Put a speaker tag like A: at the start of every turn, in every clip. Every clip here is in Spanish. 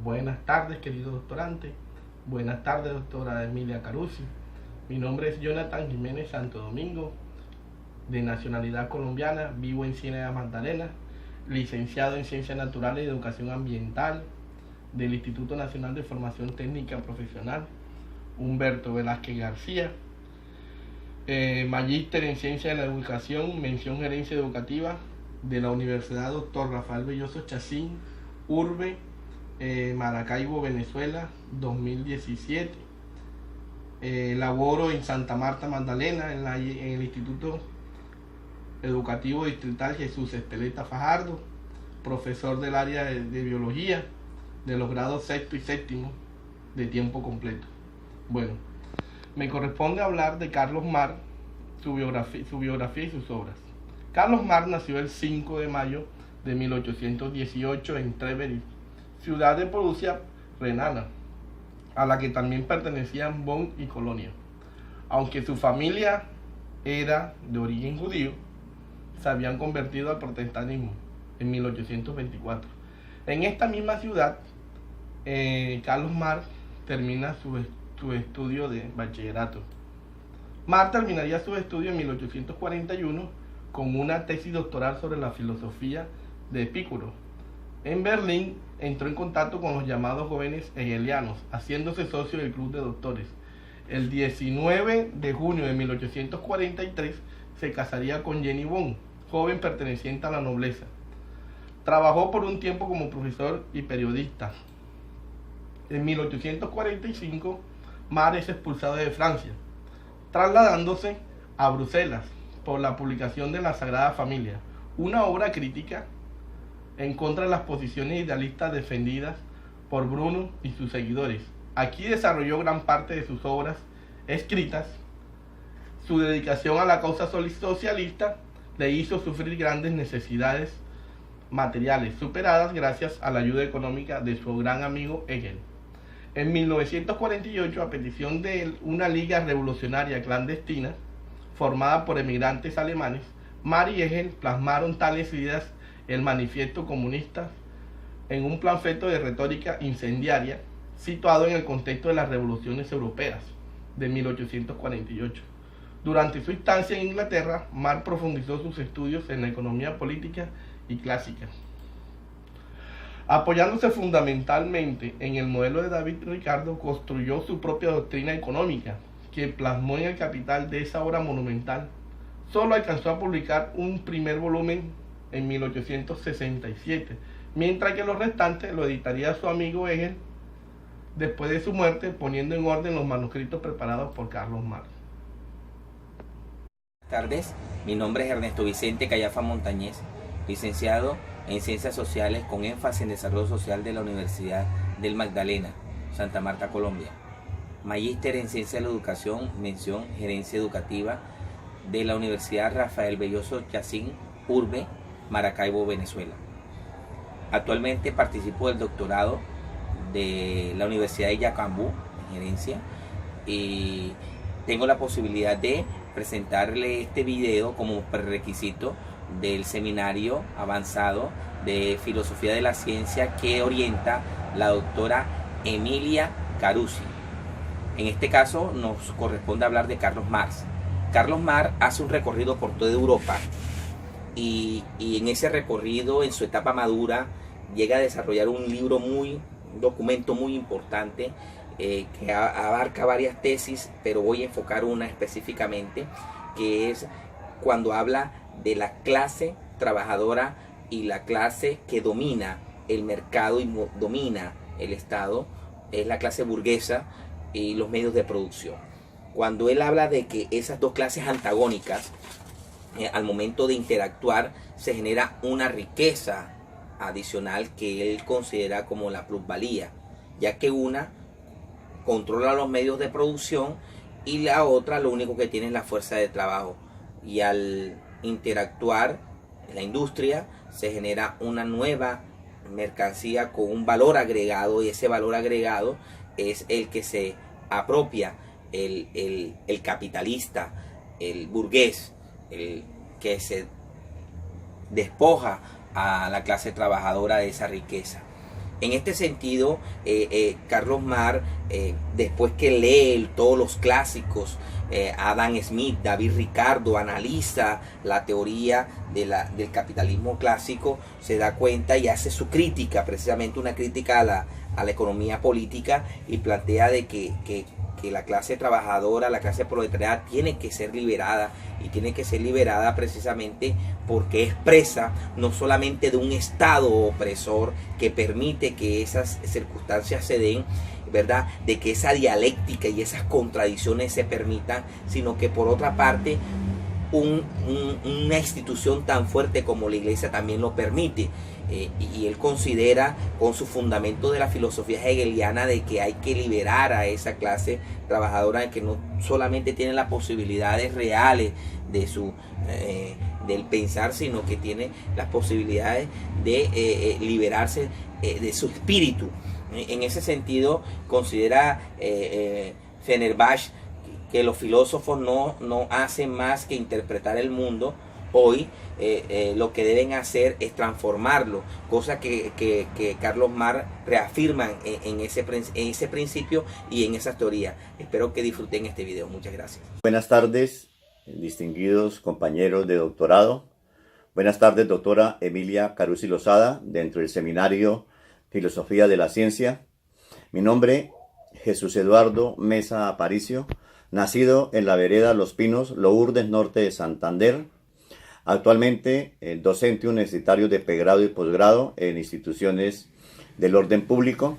A: Buenas tardes, querido doctorante. Buenas tardes, doctora Emilia Carusi. Mi nombre es Jonathan Jiménez Santo Domingo, de nacionalidad colombiana, vivo en Ciénaga Magdalena, licenciado en Ciencias Naturales y Educación Ambiental del Instituto Nacional de Formación Técnica Profesional, Humberto Velázquez García, magíster en Ciencia de la Educación, mención Gerencia Educativa de la Universidad Dr. Rafael Belloso Chacín, Urbe, Maracaibo, Venezuela, 2017. Laboro en Santa Marta, Magdalena, en el Instituto Educativo Distrital Jesús Esteleta Fajardo, profesor del área de biología de los grados sexto y séptimo de tiempo completo. Bueno, me corresponde hablar de Carlos Marx, su biografía y sus obras. Carlos Marx nació el 5 de mayo de 1818 en Treveris, ciudad de Prusia renana, a la que también pertenecían Bonn y Colonia. Aunque su familia era de origen judío, se habían convertido al protestantismo en 1824. En esta misma ciudad, Carlos Marx termina su estudio de bachillerato. Marx terminaría sus estudios en 1841 con una tesis doctoral sobre la filosofía de Epicuro. En Berlín entró en contacto con los llamados jóvenes hegelianos, haciéndose socio del Club de Doctores. El 19 de junio de 1843 se casaría con Jenny Bonn, joven perteneciente a la nobleza. Trabajó por un tiempo como profesor y periodista. En 1845, Marx es expulsado de Francia, trasladándose a Bruselas por la publicación de La Sagrada Familia, una obra crítica en contra de las posiciones idealistas defendidas por Bruno y sus seguidores. Aquí desarrolló gran parte de sus obras escritas. Su dedicación a la causa socialista le hizo sufrir grandes necesidades materiales, superadas gracias a la ayuda económica de su gran amigo Hegel. En 1948, a petición de una liga revolucionaria clandestina formada por emigrantes alemanes, Marx y Hegel plasmaron tales ideas el Manifiesto Comunista en un panfleto de retórica incendiaria situado en el contexto de las revoluciones europeas de 1848. Durante su estancia en Inglaterra, Marx profundizó sus estudios en la economía política y clásica, apoyándose fundamentalmente en el modelo de David Ricardo. Construyó su propia doctrina económica, que plasmó en El Capital. De esa obra monumental solo alcanzó a publicar un primer volumen en 1867, mientras que los restantes lo editaría su amigo Hegel después de su muerte, poniendo en orden los manuscritos preparados por Carlos Marx.
B: Buenas tardes, mi nombre es Ernesto Vicente Callafa Montañez, licenciado en Ciencias Sociales con énfasis en Desarrollo Social de la Universidad del Magdalena, Santa Marta, Colombia. Magíster en Ciencia de la Educación, mención Gerencia Educativa de la Universidad Rafael Belloso Chacín, Urbe, Maracaibo, Venezuela. Actualmente participo del doctorado de la Universidad de Yacambú, en Gerencia, y tengo la posibilidad de presentarle este video como prerequisito del seminario avanzado de Filosofía de la Ciencia que orienta la doctora Emilia Carusi. En este caso nos corresponde hablar de Carlos Marx. Carlos Marx hace un recorrido por toda Europa y en ese recorrido, en su etapa madura, llega a desarrollar un documento muy importante que abarca varias tesis, pero voy a enfocar una específicamente, que es cuando habla de la clase trabajadora y la clase que domina el mercado y domina el Estado, es la clase burguesa y los medios de producción. Cuando él habla de que esas dos clases antagónicas, al momento de interactuar, se genera una riqueza adicional que él considera como la plusvalía, ya que una controla los medios de producción y la otra lo único que tiene es la fuerza de trabajo. Y al interactuar en la industria se genera una nueva mercancía con un valor agregado, y ese valor agregado es el que se apropia el capitalista, el burgués, el que se despoja a la clase trabajadora de esa riqueza. En este sentido, Carlos Marx, después que lee todos los clásicos, Adam Smith, David Ricardo, analiza la teoría del capitalismo clásico, se da cuenta y hace su crítica, precisamente una crítica a la economía política, y plantea de que la clase trabajadora, la clase proletaria tiene que ser liberada, y tiene que ser liberada precisamente porque es presa no solamente de un Estado opresor que permite que esas circunstancias se den, ¿verdad?, de que esa dialéctica y esas contradicciones se permitan, sino que por otra parte una institución tan fuerte como la Iglesia también lo permite. Y él considera, con su fundamento de la filosofía hegeliana, de que hay que liberar a esa clase trabajadora que no solamente tiene las posibilidades reales del pensar, sino que tiene las posibilidades de liberarse de su espíritu. En ese sentido, considera Fenerbahce que los filósofos no hacen más que interpretar el mundo. Hoy lo que deben hacer es transformarlo, cosa que Carlos Marx reafirma en ese principio y en esa teoría. Espero que disfruten este video. Muchas gracias.
C: Buenas tardes, distinguidos compañeros de doctorado. Buenas tardes, doctora Emilia Carusi Lozada, dentro del seminario Filosofía de la Ciencia. Mi nombre, Jesús Eduardo Mesa Aparicio, nacido en la vereda Los Pinos, Lourdes, norte de Santander. Actualmente docente universitario de pregrado y posgrado en instituciones del orden público,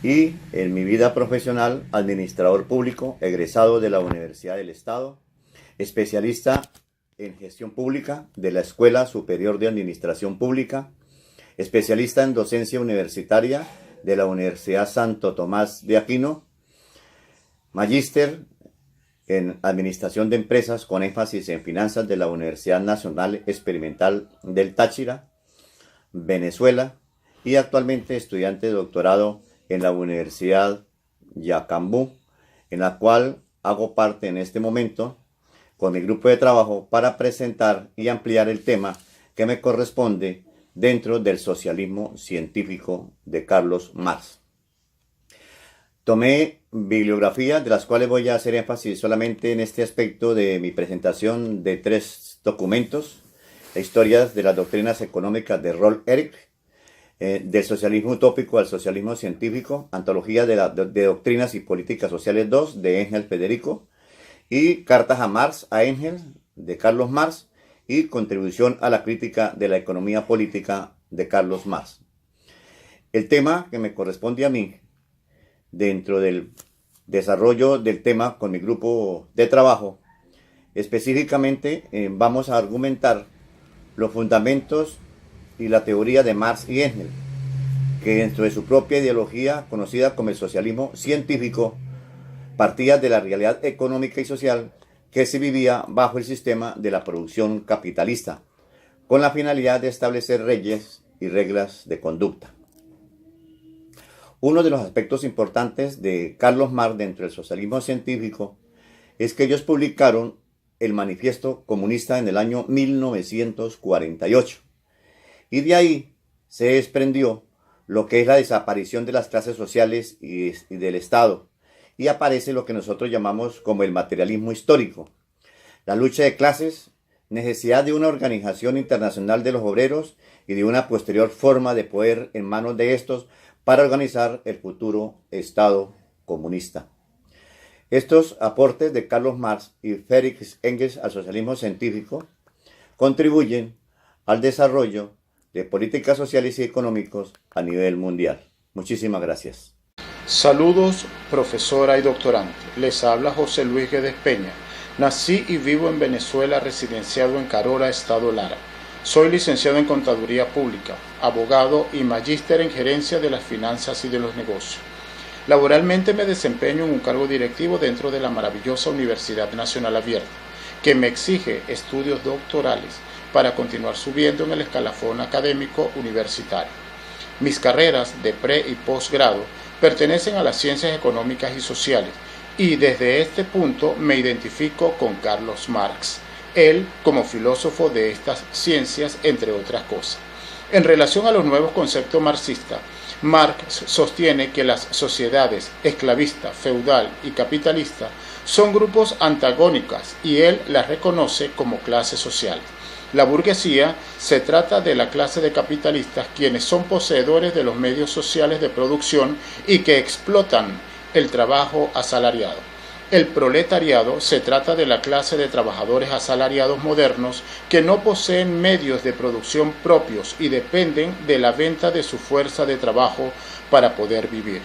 C: y en mi vida profesional administrador público, egresado de la Universidad del Estado, especialista en gestión pública de la Escuela Superior de Administración Pública, especialista en docencia universitaria de la Universidad Santo Tomás de Aquino, magíster en Administración de Empresas con énfasis en Finanzas de la Universidad Nacional Experimental del Táchira, Venezuela, y actualmente estudiante de doctorado en la Universidad Yacambú, en la cual hago parte en este momento con mi grupo de trabajo para presentar y ampliar el tema que me corresponde dentro del socialismo científico de Carlos Marx. Tomé bibliografías de las cuales voy a hacer énfasis solamente en este aspecto de mi presentación de 3 documentos: la historia de las doctrinas económicas de Rolf Erich, del socialismo utópico al socialismo científico, antología de doctrinas y políticas sociales 2 de Engels Federico, y cartas a Marx, a Engels, de Carlos Marx, y contribución a la crítica de la economía política de Carlos Marx. El tema que me corresponde a mí, dentro del desarrollo del tema con mi grupo de trabajo, específicamente vamos a argumentar los fundamentos y la teoría de Marx y Engels, que dentro de su propia ideología, conocida como el socialismo científico, partía de la realidad económica y social que se vivía bajo el sistema de la producción capitalista, con la finalidad de establecer leyes y reglas de conducta. Uno de los aspectos importantes de Carlos Marx dentro del socialismo científico es que ellos publicaron el Manifiesto Comunista en el año 1948, y de ahí se desprendió lo que es la desaparición de las clases sociales y del Estado, y aparece lo que nosotros llamamos como el materialismo histórico, la lucha de clases, necesidad de una organización internacional de los obreros y de una posterior forma de poder en manos de estos para organizar el futuro Estado comunista. Estos aportes de Carlos Marx y Friedrich Engels al socialismo científico contribuyen al desarrollo de políticas sociales y económicos a nivel mundial. Muchísimas gracias.
D: Saludos, profesora y doctorante. Les habla José Luis Guedes Peña. Nací y vivo en Venezuela, residenciado en Carora, Estado Lara. Soy licenciado en Contaduría Pública, abogado y magíster en Gerencia de las Finanzas y de los Negocios. Laboralmente me desempeño en un cargo directivo dentro de la maravillosa Universidad Nacional Abierta, que me exige estudios doctorales para continuar subiendo en el escalafón académico universitario. Mis carreras de pre- y posgrado pertenecen a las ciencias económicas y sociales, y desde este punto me identifico con Carlos Marx, él como filósofo de estas ciencias, entre otras cosas. En relación a los nuevos conceptos marxistas, Marx sostiene que las sociedades esclavista, feudal y capitalista son grupos antagónicos y él las reconoce como clases sociales. La burguesía se trata de la clase de capitalistas quienes son poseedores de los medios sociales de producción y que explotan el trabajo asalariado. El proletariado se trata de la clase de trabajadores asalariados modernos que no poseen medios de producción propios y dependen de la venta de su fuerza de trabajo para poder vivir.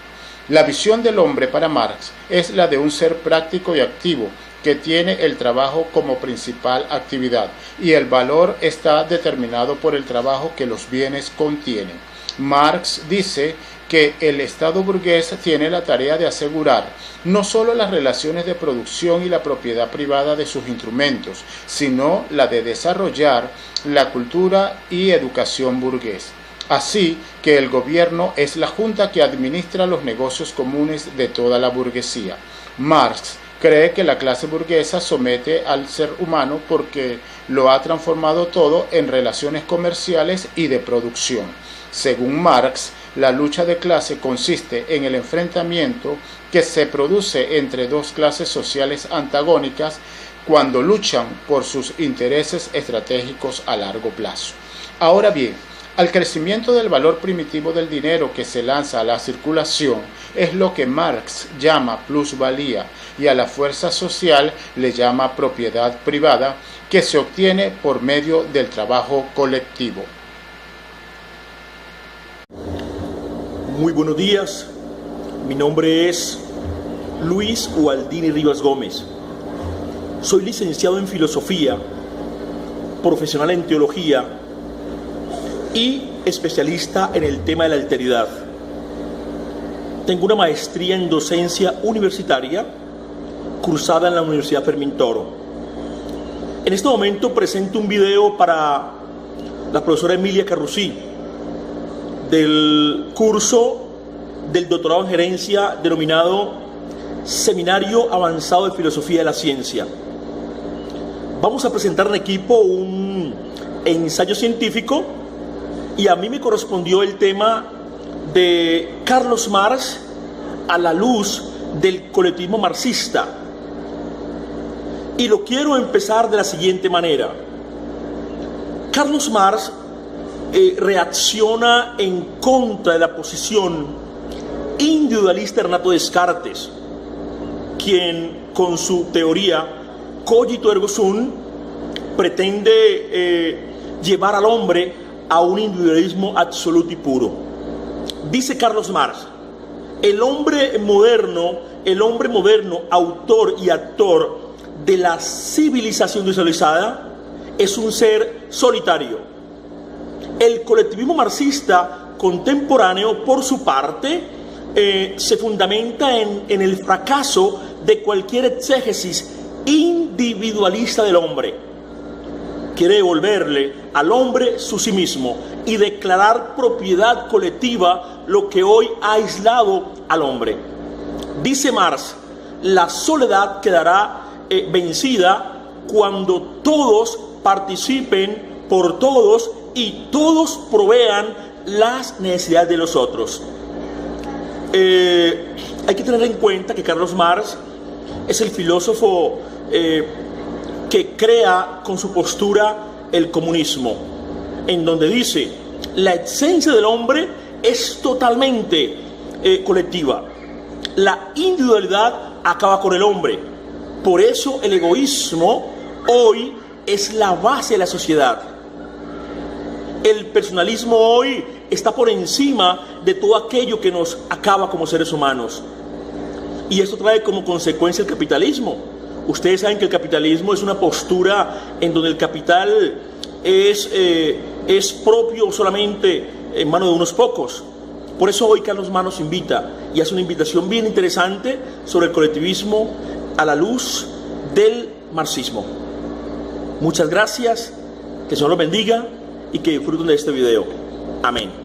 D: La visión del hombre para Marx es la de un ser práctico y activo que tiene el trabajo como principal actividad y el valor está determinado por el trabajo que los bienes contienen. Marx dice que el Estado burgués tiene la tarea de asegurar no solo las relaciones de producción y la propiedad privada de sus instrumentos, sino la de desarrollar la cultura y educación burgués. Así que el gobierno es la junta que administra los negocios comunes de toda la burguesía. Marx cree que la clase burguesa somete al ser humano porque lo ha transformado todo en relaciones comerciales y de producción. Según Marx, la lucha de clase consiste en el enfrentamiento que se produce entre dos clases sociales antagónicas cuando luchan por sus intereses estratégicos a largo plazo. Ahora bien, al crecimiento del valor primitivo del dinero que se lanza a la circulación es lo que Marx llama plusvalía y a la fuerza social le llama propiedad privada que se obtiene por medio del trabajo colectivo.
E: Muy buenos días, mi nombre es Luis Gualdini Rivas Gómez. Soy licenciado en Filosofía, profesional en Teología y especialista en el tema de la alteridad. Tengo una maestría en docencia universitaria cursada en la Universidad Fermín Toro. En este momento presento un video para la profesora Emilia Carrusí del curso del doctorado en gerencia denominado Seminario Avanzado de Filosofía de la Ciencia. Vamos a presentar en equipo un ensayo científico y a mí me correspondió el tema de Carlos Marx a la luz del colectivismo marxista. Y lo quiero empezar de la siguiente manera. Carlos Marx reacciona en contra de la posición individualista de Renato Descartes, quien con su teoría cogito ergo sum pretende llevar al hombre a un individualismo absoluto y puro. Dice Carlos Marx, el hombre moderno, autor y actor de la civilización industrializada, es un ser solitario. El colectivismo marxista contemporáneo, por su parte, se fundamenta en el fracaso de cualquier exégesis individualista del hombre. Quiere devolverle al hombre su sí mismo y declarar propiedad colectiva lo que hoy ha aislado al hombre. Dice Marx, la soledad quedará vencida cuando todos participen por todos y todos provean las necesidades de los otros. Hay que tener en cuenta que Carlos Marx es el filósofo que crea con su postura el comunismo, en donde dice, la esencia del hombre es totalmente colectiva. La individualidad acaba con el hombre. Por eso el egoísmo hoy es la base de la sociedad. El personalismo hoy está por encima de todo aquello que nos acaba como seres humanos. Y esto trae como consecuencia el capitalismo. Ustedes saben que el capitalismo es una postura en donde el capital es propio solamente en manos de unos pocos. Por eso hoy Carlos Marx nos invita y hace una invitación bien interesante sobre el colectivismo a la luz del marxismo. Muchas gracias, que el Señor los bendiga y que disfruten de este video. Amén.